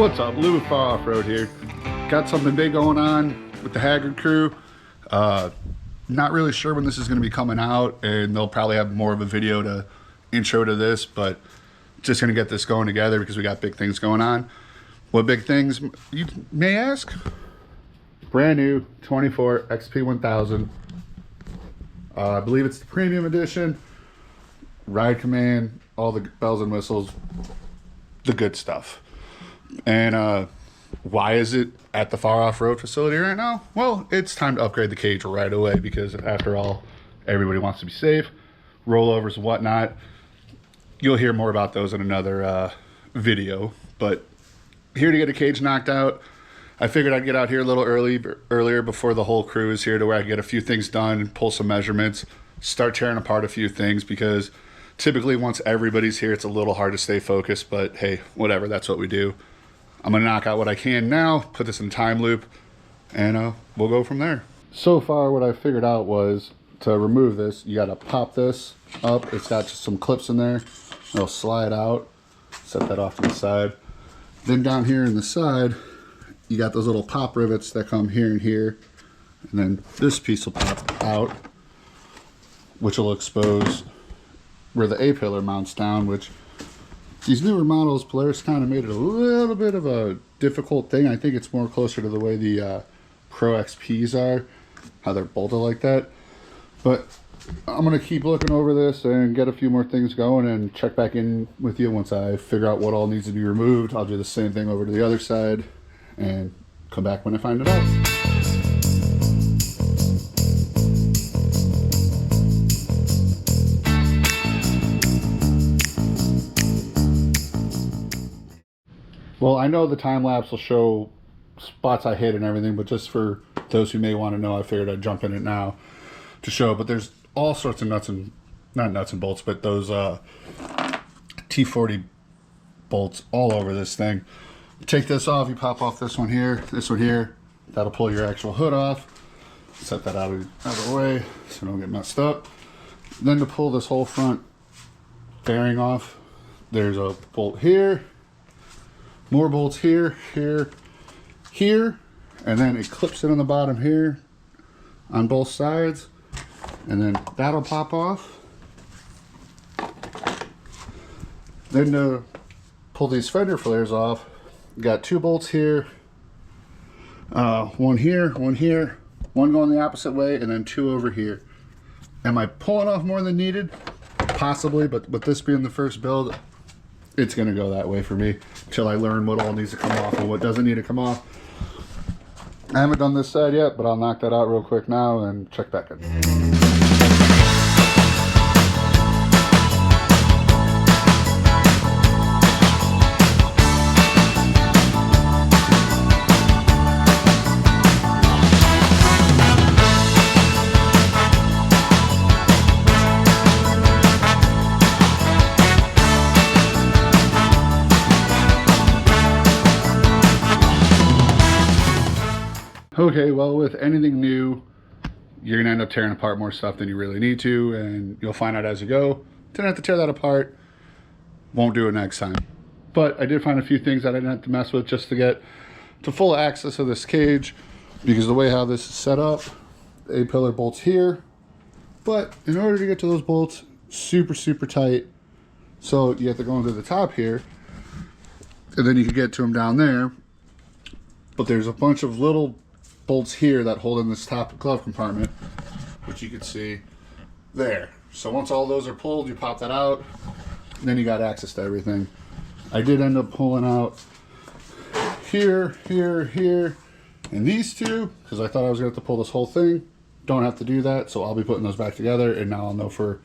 What's up, Lou with F.A.R Off-Road here. Got something big going on with the Haggard crew. Not really sure when this is going to be coming out, and they'll probably have more of a video to intro to this, but just going to get this going together because we got big things going on. What big things, you may ask? Brand new 24 XP 1000. I believe it's the premium edition. Ride command, all the bells and whistles, the good stuff. And why is it at the F.A.R Off-Road facility right now? Well, it's time to upgrade the cage right away because after all, everybody wants to be safe. Rollovers and whatnot. You'll hear more about those in another video. But here to get a cage knocked out. I figured I'd get out here a little earlier before the whole crew is here, to where I get a few things done, pull some measurements, start tearing apart a few things, because typically once everybody's here, it's a little hard to stay focused, but hey, whatever, that's what we do. I'm gonna knock out what I can now, put this in a time loop, and we'll go from there. So far, what I figured out was to remove this, you gotta pop this up. It's got just some clips in there. It'll slide out. Set that off to the side. Then down here in the side, you got those little pop rivets that come here and here. And then this piece will pop out, which will expose where the A-pillar mounts down, which these newer models, Polaris kind of made it a little bit of a difficult thing. I think it's more closer to the way the Pro XPs are, how they're bolted like that. But I'm going to keep looking over this and get a few more things going and check back in with you once I figure out what all needs to be removed. I'll do the same thing over to the other side and come back when I find it out. Well, I know the time lapse will show spots I hit and everything, but just for those who may want to know, I figured I'd jump in it now to show. But there's all sorts of not nuts and bolts, but those T40 bolts all over this thing. Take this off, you pop off this one here, that'll pull your actual hood off. Set that out of the way so don't get messed up. Then to pull this whole front fairing off, there's a bolt here, more bolts here, here, and then it clips in on the bottom here on both sides, and then that'll pop off. Then to pull these fender flares off, you got two bolts here, one here, one going the opposite way, and then two over here. Am I pulling off more than needed? Possibly, but with this being the first build, it's gonna go that way for me until I learn what all needs to come off and what doesn't need to come off. I haven't done this side yet, but I'll knock that out real quick now and check back in. Okay, well, with anything new, you're gonna end up tearing apart more stuff than you really need to, and you'll find out as you go. Didn't have to tear that apart. Won't do it next time. But I did find a few things that I didn't have to mess with just to get to full access of this cage, because the way how this is set up, the A-pillar bolts here, but in order to get to those bolts, super tight. So you have to go into the top here, and then you can get to them down there. But there's a bunch of little bolts here that hold in this top glove compartment, which you can see there. So once all those are pulled, you pop that out, and then you got access to everything. I did end up pulling out here, and these two, because I thought I was going to have to pull this whole thing. Don't have to do that, so I'll be putting those back together, and now I'll know for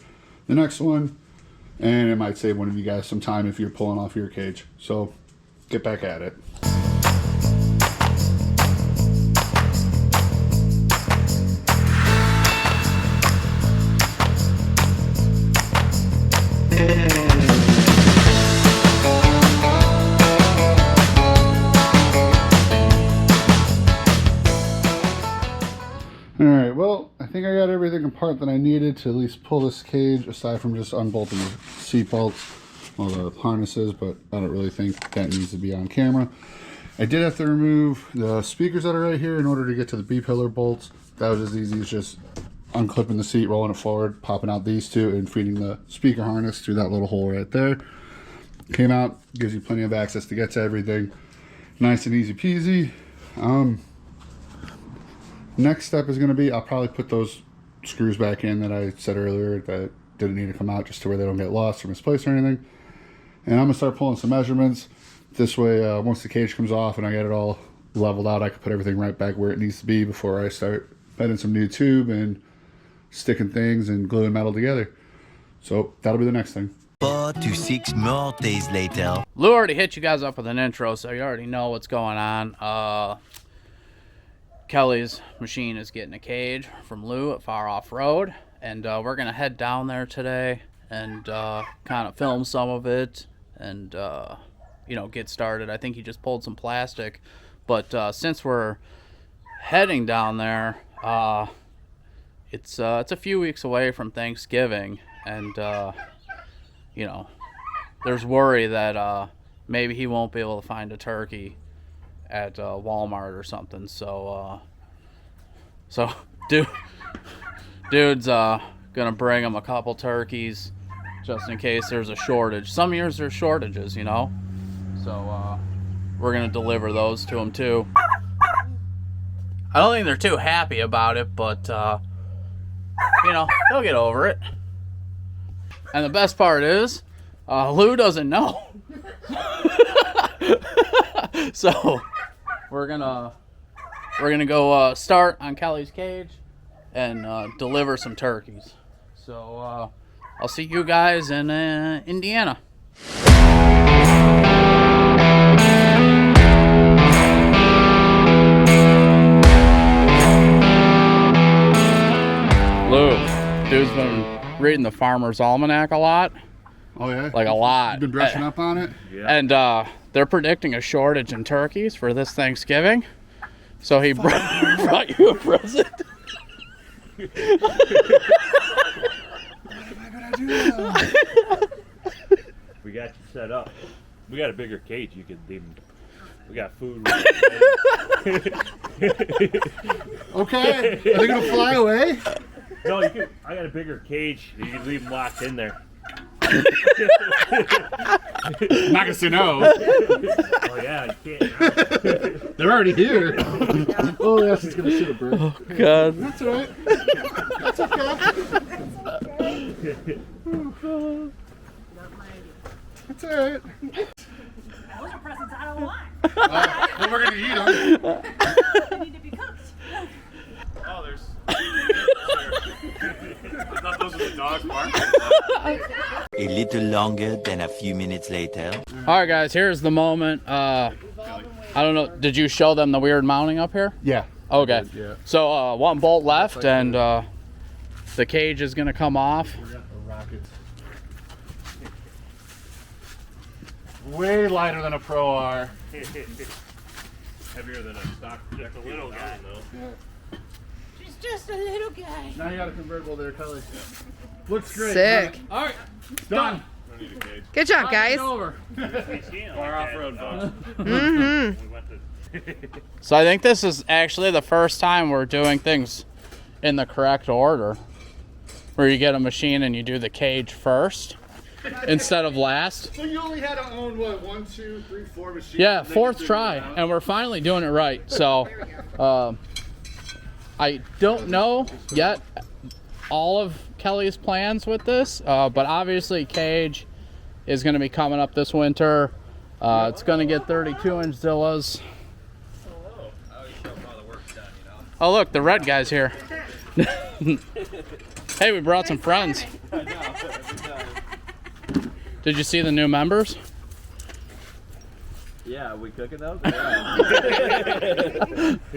the next one, and it might save one of you guys some time if you're pulling off your cage. So get back at it. Alright, well, I think I got everything apart that I needed to at least pull this cage, aside from just unbolting the seat belts, well, the harnesses, but I don't really think that needs to be on camera. I did have to remove the speakers that are right here in order to get to the B-pillar bolts. That was as easy as just unclipping the seat, rolling it forward, popping out these two, and feeding the speaker harness through that little hole right there. Came out, gives you plenty of access to get to everything. Nice and easy peasy. Next step is going to be, I'll probably put those screws back in that I said earlier that didn't need to come out, just to where they don't get lost or misplaced or anything. And I'm going to start pulling some measurements. This way, once the cage comes off and I get it all leveled out, I can put everything right back where it needs to be before I start bending some new tube and sticking things and gluing metal together. So that'll be the next thing. 4 to 6 more days later. Lou already hit you guys up with an intro, so you already know what's going on. Kelly's machine is getting a cage from Lou at F.A.R Off-Road, and we're going to head down there today and kind of film some of it and, you know, get started. I think he just pulled some plastic, but since we're heading down there, it's a few weeks away from Thanksgiving, and you know, there's worry that maybe he won't be able to find a turkey at Walmart or something. So dude's gonna bring him a couple turkeys just in case there's a shortage. Some years there's shortages, you know. So we're gonna deliver those to him too. I don't think they're too happy about it, but you know, they'll get over it. And the best part is, Lou doesn't know. So we're gonna go start on Kelly's cage and deliver some turkeys. So I'll see you guys in Indiana. Lou, dude's been reading the Farmer's Almanac a lot. Oh yeah? Like a lot. You've been brushing up on it? Yeah. And they're predicting a shortage in turkeys for this Thanksgiving. So he brought you a present. What am I gonna do now? We got you set up. We got a bigger cage. You can leave them. We got food. Okay. Are they gonna fly away? No, you can. I got a bigger cage. You can leave them locked in there. I'm not gonna say no. Oh yeah, you can't. They're already here. Oh, yes, it's gonna shoot a bird. Oh God. That's all right. That's okay. That's all right. Those are presents I don't want. Well, we're gonna eat them. They need to be cooked. Oh, there's. I thought those were the dogs barking. A little longer than a few minutes later. All right, guys. Here's the moment. I don't know. Did you show them the weird mounting up here? Yeah. Okay. Yeah. So one bolt left, and the cage is gonna come off. We got the rockets. Way lighter than a Pro R. Heavier than a stock. That's a little guy though. Yeah. She's just a little guy. Now you got a convertible there, Kelly. Looks great. Sick. All right. Done. Don't need a cage. Good job, guys. Over. Our off-road folks. Mm-hmm. We went to. So I think this is actually the first time we're doing things in the correct order, where you get a machine and you do the cage first instead of last. So you only had to own what, 1, 2, 3, 4 machines? Yeah, fourth try, and we're finally doing it right. So I don't know yet all of Kelly's plans with this, but obviously cage is going to be coming up this winter. It's going to get 32-inch Zillas. Oh look, the red guy's here. Hey, we brought some friends. Did you see the new members? Yeah, are we cooking those? Yeah.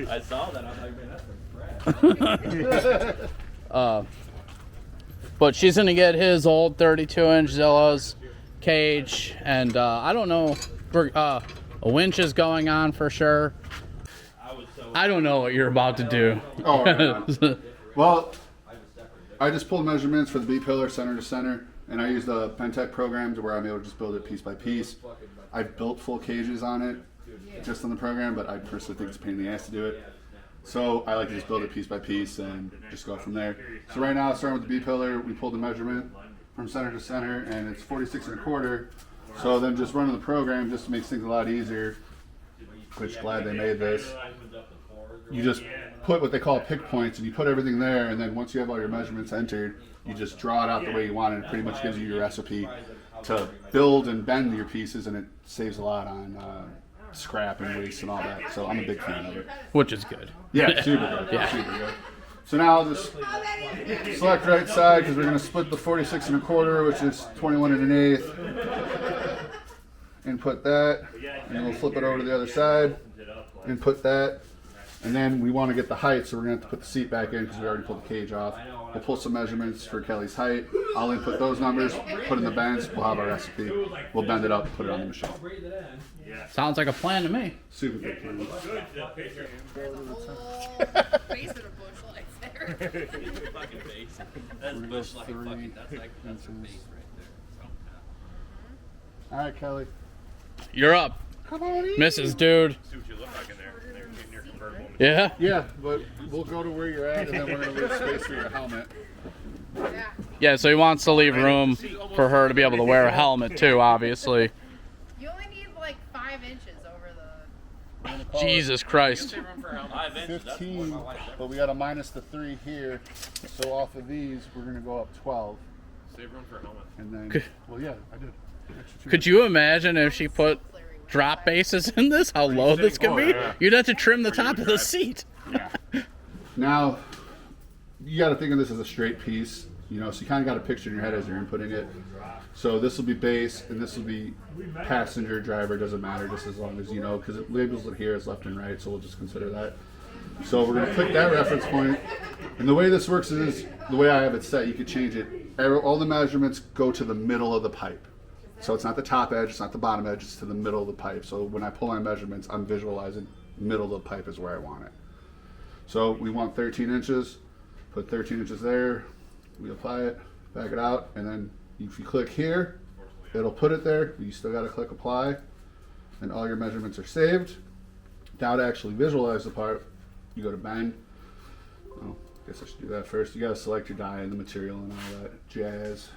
I saw that. I'm like, man, that's a But she's gonna get his old 32-inch Zillas cage, and I don't know. A winch is going on for sure. I don't know what you're about to do. Oh, right. Well, I just pulled measurements for the B-pillar center to center, and I use the Pentec program to where I'm able to just build it piece by piece. I've built full cages on it just on the program, but I personally think it's a pain in the ass to do it. So I like to just build it piece by piece and just go from there. So right now, starting with the B-pillar, we pulled the measurement from center to center, and it's 46 1/4. So then just running the program just makes things a lot easier, which glad they made this. You just put what they call pick points, and you put everything there, and then once you have all your measurements entered, you just draw it out the way you want it. It pretty much gives you your recipe to build and bend your pieces, and it saves a lot on scrap and waste and all that. So I'm a big fan of it. Which is good. Yeah, super good. Yeah. Super good. So now I'll just select right side because we're going to split the 46 1/4, which is 21 1/8, and put that. And then we'll flip it over to the other side and put that. And then we want to get the height, so we're going to have to put the seat back in because we already pulled the cage off. We'll pull some measurements for Kelly's height. I'll input those numbers, put in the bends. We'll have our recipe. We'll bend it up, put it on the machine. Sounds like a plan to me. Super good plan. Face of a bush light there. Fucking base. That's bush like fucking. That's like that's a base right there. All right, Kelly. You're up, Come on in. Mrs. Dude. See what you look like in there. In your convertible. Yeah. Yeah, but we'll go to where you're at, and then we're going to leave space for your helmet. Yeah. Yeah, so he wants to leave room for her to be able to wear a helmet too, obviously. You only need like 5 inches over the. Jesus Christ. 5 inches. That's more 15, my wife ever. but we got to minus the 3 here. So off of these, we're going to go up 12. Save room for a helmet. And then, Could- well, yeah, I did. Extra 2. Could you imagine if she put drop bases in this? How low this could be? You'd have to trim the top of the seat. Now, you got to think of this as a straight piece, you know, so you kind of got a picture in your head as you're inputting it. So this will be base, and this will be passenger, driver, doesn't matter, just as long as you know, because it labels it here as left and right, so we'll just consider that. So we're going to click that reference point, and the way this works is, the way I have it set, you could change it. All the measurements go to the middle of the pipe. So it's not the top edge, it's not the bottom edge, it's to the middle of the pipe. So when I pull my measurements, I'm visualizing middle of the pipe is where I want it. So we want 13 inches, put 13 inches there, we apply it, back it out, and then if you click here, it'll put it there. You still got to click apply, and all your measurements are saved. Now to actually visualize the part, you go to bend. Oh, I guess I should do that first. You got to select your die and the material and all that jazz.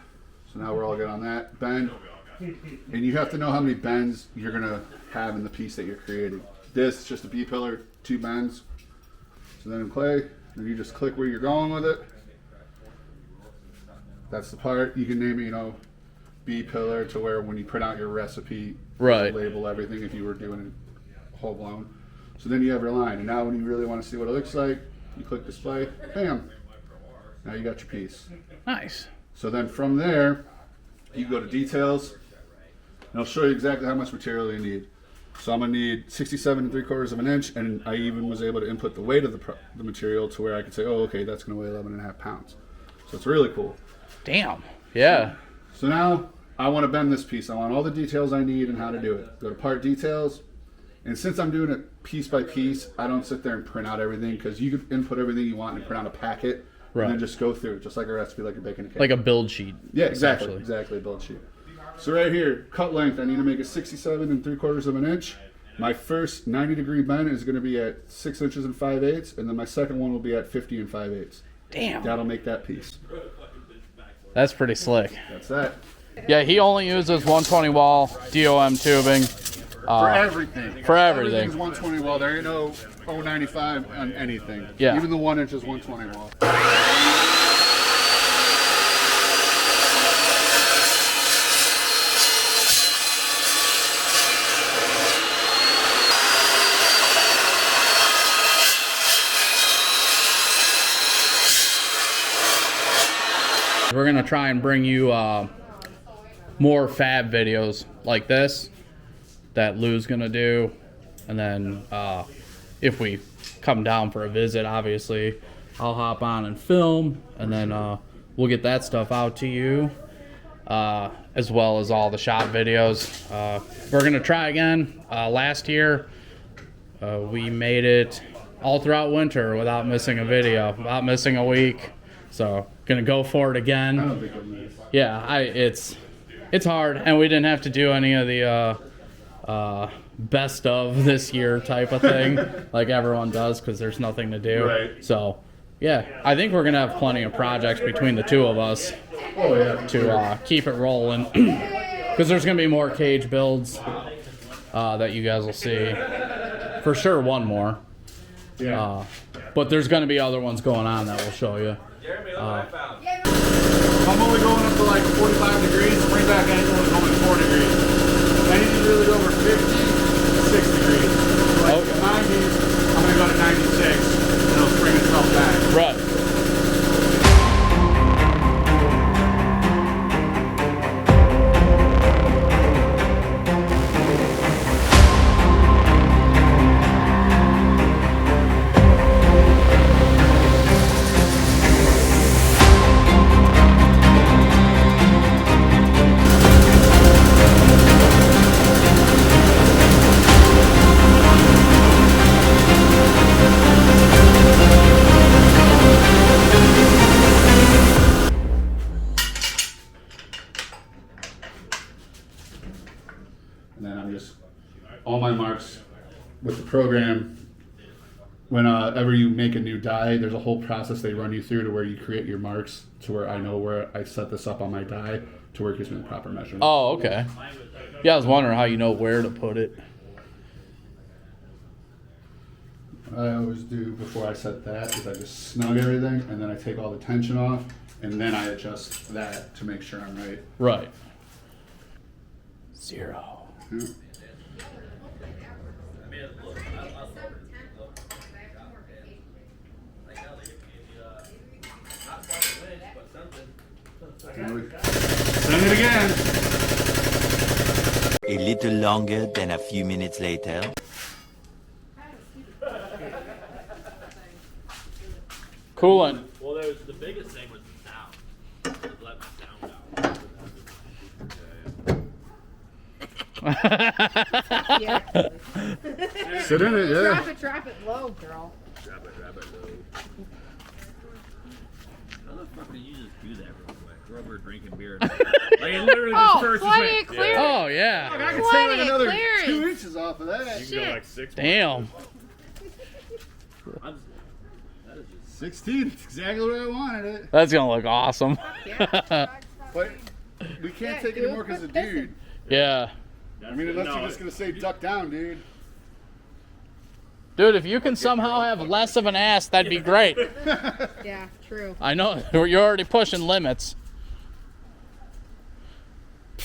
So now we're all good on that. Bend. And you have to know how many bends you're going to have in the piece that you're creating. This is just a B-pillar, 2 bends. So then in clay, then you just click where you're going with it. That's the part. You can name it, you know, B-pillar to where when you print out your recipe, Right. label everything if you were doing it whole blown. So then you have your line. And now when you really want to see what it looks like, you click display, bam. Now you got your piece. Nice. So then from there, you go to details, and I'll show you exactly how much material you need. So I'm gonna need 67 3/4 inch, and I even was able to input the weight of the material to where I could say, oh, okay, that's gonna weigh 11.5 pounds. So it's really cool. Damn. Yeah. So now I want to bend this piece. I want all the details I need and how to do it. Go to part details, and since I'm doing it piece by piece, I don't sit there and print out everything, because you could input everything you want and print out a packet, Right. and then just go through it, just like a recipe, like you're baking a cake. Like a build sheet. Yeah, exactly, essentially. exactly, build sheet. So right here, cut length, I need to make a 67 3/4 inch. My first 90-degree bend is going to be at 6 inches and 5/8, and then my second one will be at 50 and 5/8. Damn. That'll make that piece. That's pretty slick. That's that. Yeah, he only uses 120 wall DOM tubing. For everything. For everything. Everything's 120 wall. There ain't no 095 on anything. Yeah. Even the 1 inch is 120 wall. We're gonna try and bring you more fab videos like this that Lou's gonna do, and then if we come down for a visit, obviously I'll hop on and film, and then we'll get that stuff out to you, as well as all the shop videos. We're gonna try again. Last year we made it all throughout winter without missing a video, without missing a week. So gonna go for it again. I don't think it'll miss. Yeah, it's hard, and we didn't have to do any of the best of this year type of thing, like everyone does, because there's nothing to do. Right. So, yeah, I think we're gonna have plenty of projects between the two of us Oh yeah. to keep it rolling, because there's gonna be more cage builds that you guys will see. For sure, one more. Yeah. But there's gonna be other ones going on that we'll show you. I'm only going up to like 45 degrees. Spring back angle is only 4 degrees. Anything really over 50, 6 degrees. Like Okay. 90s, I'm gonna go to 96, and it'll spring itself back. Right. And then I'm just, all my marks with the program, whenever you make a new die, there's a whole process they run you through to where you create your marks to where I know where I set this up on my die to where it gives me the proper measurement. Oh, okay. Yeah, I was wondering how you know where to put it. What I always do before I set that is I just snug everything and then I take all the tension off and then I adjust that to make sure I'm right. Right. 0. Yeah. Send it again. A little longer than a few minutes later. Coolant. Well, there was the biggest thing was the sound. Just let my sound out. Yeah. Sit in it, yeah. Drop it low, girl. Drop it low. How the fuck did you just do that real quick? We're over drinking beer. Like, it literally just first just plenty went, of clearance. Oh, yeah. I could Plenty take like of another clearance. 2 inches off of that. You can go like 6. Damn. That is just 16, it's exactly where I wanted it. That's going to look awesome. But we can't take it anymore because of dude. Yeah. I mean, unless you're just going to say duck down, dude. Dude, if you can somehow have less of an ass, that'd be great. Yeah, true. I know, you're already pushing limits.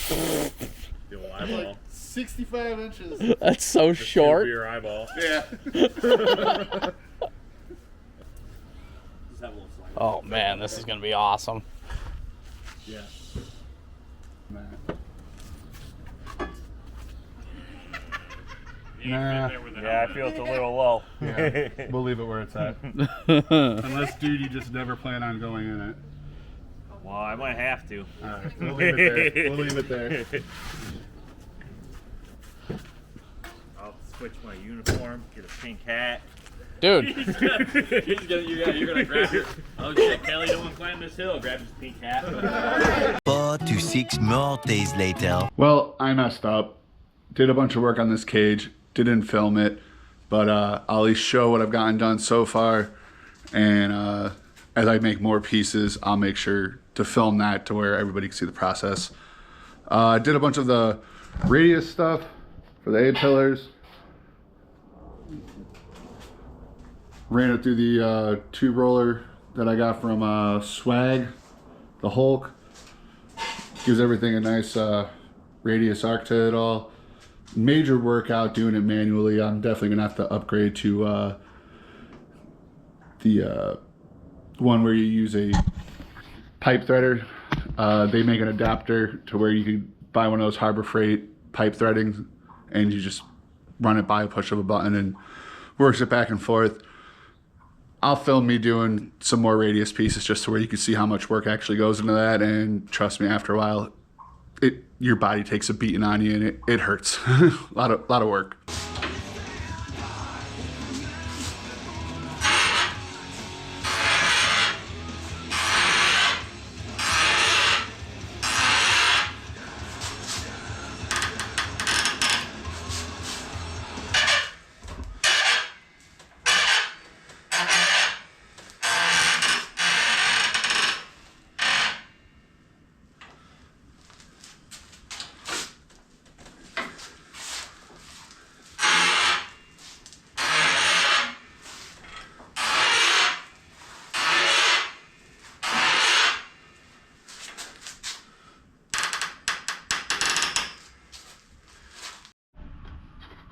the old eyeball. 65 inches. That's so short. Your eyeball. Yeah. Just have a little slide. Oh, man, this is going to be awesome. Yeah. Nah. Yeah, I feel it's a little low. Yeah. We'll leave it where it's at. Unless, dude, you just never plan on going in it. Well, I might have to. Alright, we'll leave it there. We'll leave it there. I'll switch my uniform, get a pink hat. Dude, You're gonna grab it. Oh shit, Kelly don't want to climb this hill. Grab his pink hat. 4 to 6 more days later. Well, I messed up. Did a bunch of work on this cage. Didn't film it. But I'll at least show what I've gotten done so far. And as I make more pieces, I'll make sure to film that to where everybody can see the process. I did a bunch of the radius stuff for the A-pillars. Ran it through the tube roller that I got from Swag, the Hulk. Gives everything a nice radius arc to it all. Major workout doing it manually. I'm definitely gonna have to upgrade to the one where you use a pipe threader. They make an adapter to where you can buy one of those Harbor Freight pipe threading and you just run it by a push of a button and works it back and forth. I'll film me doing some more radius pieces just to where you can see how much work actually goes into that, and trust me, after a while, your body takes a beating on you and it hurts. a lot of work.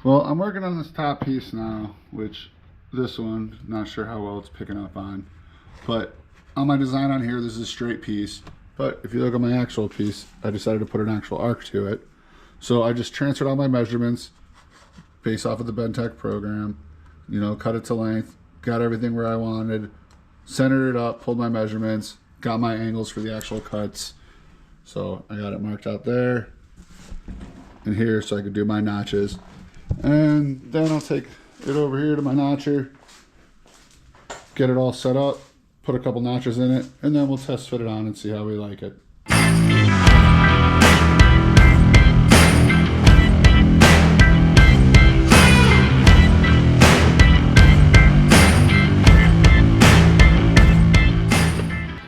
Well, I'm working on this top piece now, which this one, not sure how well it's picking up on. But on my design on here, this is a straight piece. But if you look at my actual piece, I decided to put an actual arc to it. So I just transferred all my measurements based off of the Bentech program, you know, cut it to length, got everything where I wanted, centered it up, pulled my measurements, got my angles for the actual cuts. So I got it marked out there and here so I could do my notches. And then I'll take it over here to my notcher, get it all set up, put a couple notches in it, and then we'll test fit it on and see how we like it.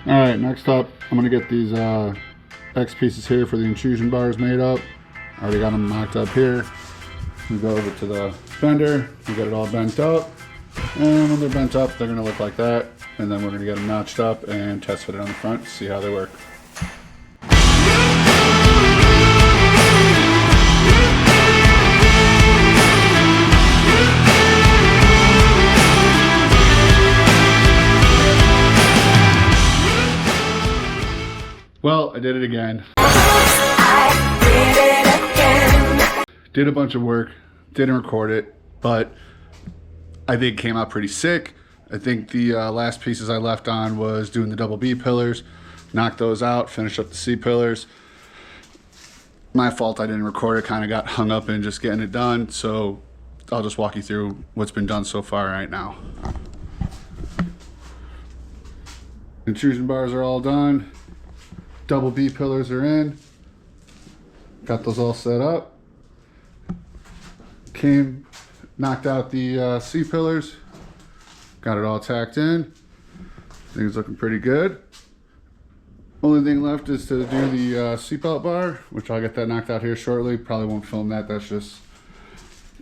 Alright, next up, I'm going to get these X pieces here for the intrusion bars made up. I already got them mocked up here. We go over to the bender, we get it all bent up, and when they're bent up, they're going to look like that. And then we're going to get them notched up and test fit it on the front to see how they work. Well, I did it again. Did a bunch of work, didn't record it, but I think it came out pretty sick. I think the last pieces I left on was doing the double B pillars, knocked those out, finished up the C pillars. My fault, I didn't record it, kind of got hung up in just getting it done, so I'll just walk you through what's been done so far right now. Intrusion bars are all done. Double B pillars are in. Got those all set up. Knocked out the C pillars. Got it all tacked in. Things looking pretty good. Only thing left is to do the seatbelt bar, which I'll get that knocked out here shortly. Probably won't film that. That's just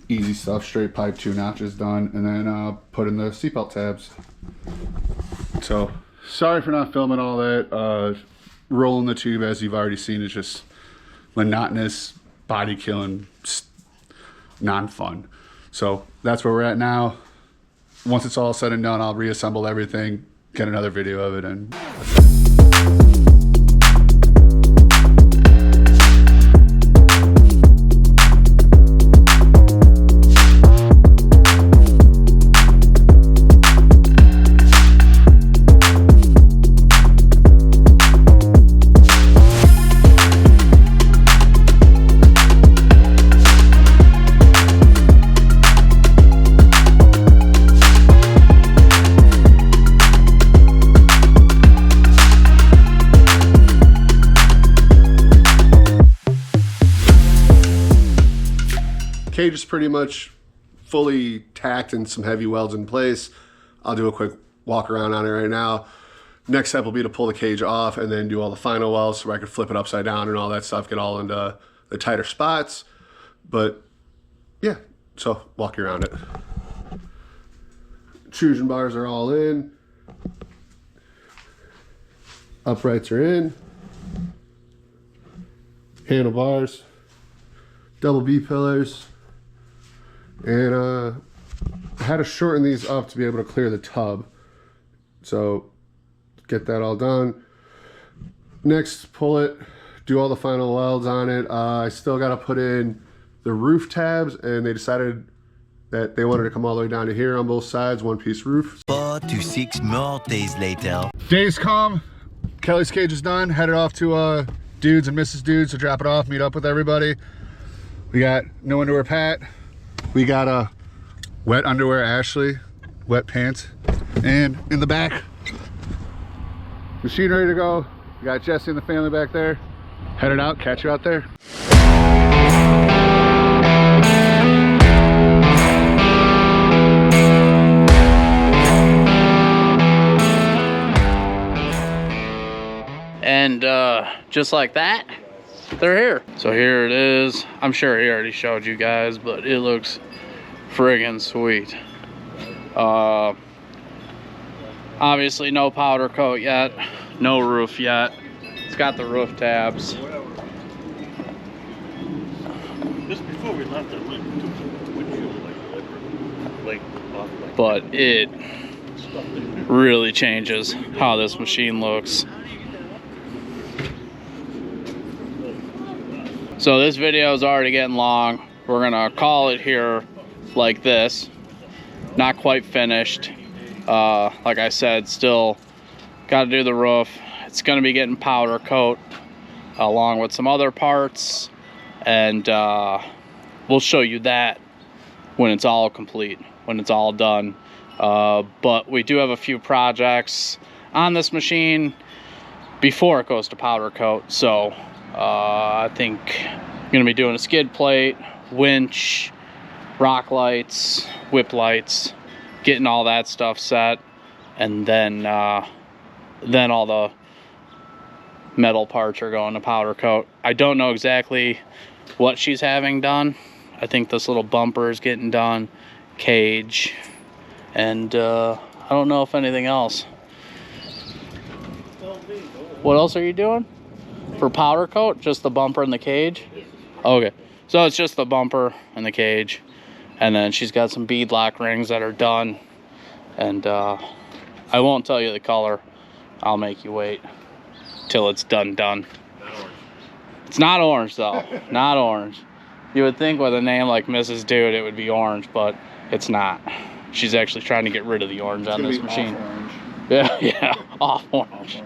easy stuff. Straight pipe, 2 notches done, and then put in the seatbelt tabs. So sorry for not filming all that. Rolling the tube, as you've already seen, is just monotonous, body killing, non-fun. So that's where we're at now. Once it's all said and done, I'll reassemble everything, get another video of it, and cage is pretty much fully tacked and some heavy welds in place. I'll do a quick walk around on it right now. Next step will be to pull the cage off and then do all the final welds so I can flip it upside down and all that stuff, get all into the tighter spots. But yeah, so walk you around it. Intrusion bars are all in. Uprights are in. Handlebars. Double B pillars. And I had to shorten these up to be able to clear the tub. So get that all done. Next, pull it, do all the final welds on it. I still got to put in the roof tabs, and they decided that they wanted to come all the way down to here on both sides, one piece roof. 4 to 6 more days later. Days come, Kelly's cage is done, headed off to Dudes and Mrs. Dudes to drop it off, meet up with everybody. We got no underwear Pat. We got wet underwear Ashley, wet pants, and in the back, machine ready to go. We got Jesse and the family back there. Headed out, catch you out there. And just like that, they're here. So here it is. I'm sure he already showed you guys, but it looks friggin' sweet. Obviously no powder coat yet, no roof yet. It's got the roof tabs. Just before we left, I went to but it really changes how this machine looks. So this video is already getting long. We're gonna call it here like this. Not quite finished. Like I said, still got to do the roof. It's gonna be getting powder coat along with some other parts, and we'll show you that when it's all complete, when it's all done. But we do have a few projects on this machine before it goes to powder coat. So I think I'm gonna be doing a skid plate, winch, rock lights, whip lights, getting all that stuff set, and then all the metal parts are going to powder coat. I don't know exactly what she's having done. I think this little bumper is getting done, cage, and I don't know if anything else. What else are you doing for powder coat? Just the bumper and the cage? Okay, so it's just the bumper and the cage, and then she's got some bead lock rings that are done, and I won't tell you the color. I'll make you wait till it's done. It's not orange though. Not orange. You would think with a name like Mrs. Dude it would be orange, but it's not. She's actually trying to get rid of the orange on this machine. Yeah, off orange.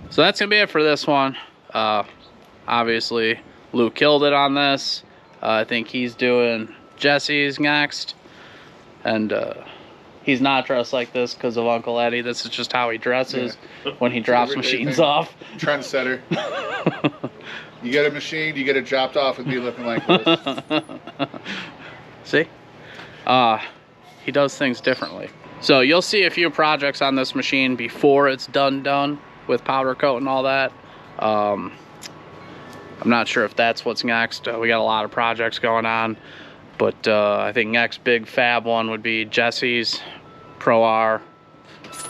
So that's gonna be it for this one. Obviously Lou killed it on this. I think he's doing Jesse's next, and he's not dressed like this because of Uncle Eddie. This is just how he dresses when he drops machines off. Trendsetter. You get a machine, you get it dropped off with me looking like this. See? He does things differently. So you'll see a few projects on this machine before it's done with powder coat and all that. I'm not sure if that's what's next. We got a lot of projects going on, but I think next big fab one would be Jesse's Pro R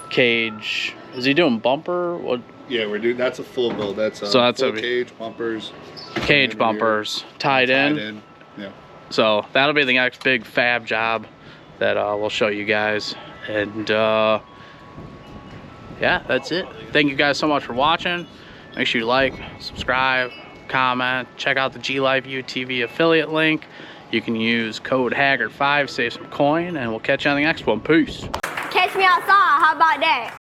cage. Is he doing bumper? What? Yeah, we're doing. That's a full build. That's So that's full a cage bumpers. cage bumpers tied in. Yeah. So that'll be the next big fab job that we'll show you guys. And yeah, that's it. Thank you guys so much for watching. Make sure you like, subscribe, comment, check out the G Live UTV affiliate link. You can use code Haggard5, save some coin, and we'll catch you on the next one. Peace. Catch me outside, how about that?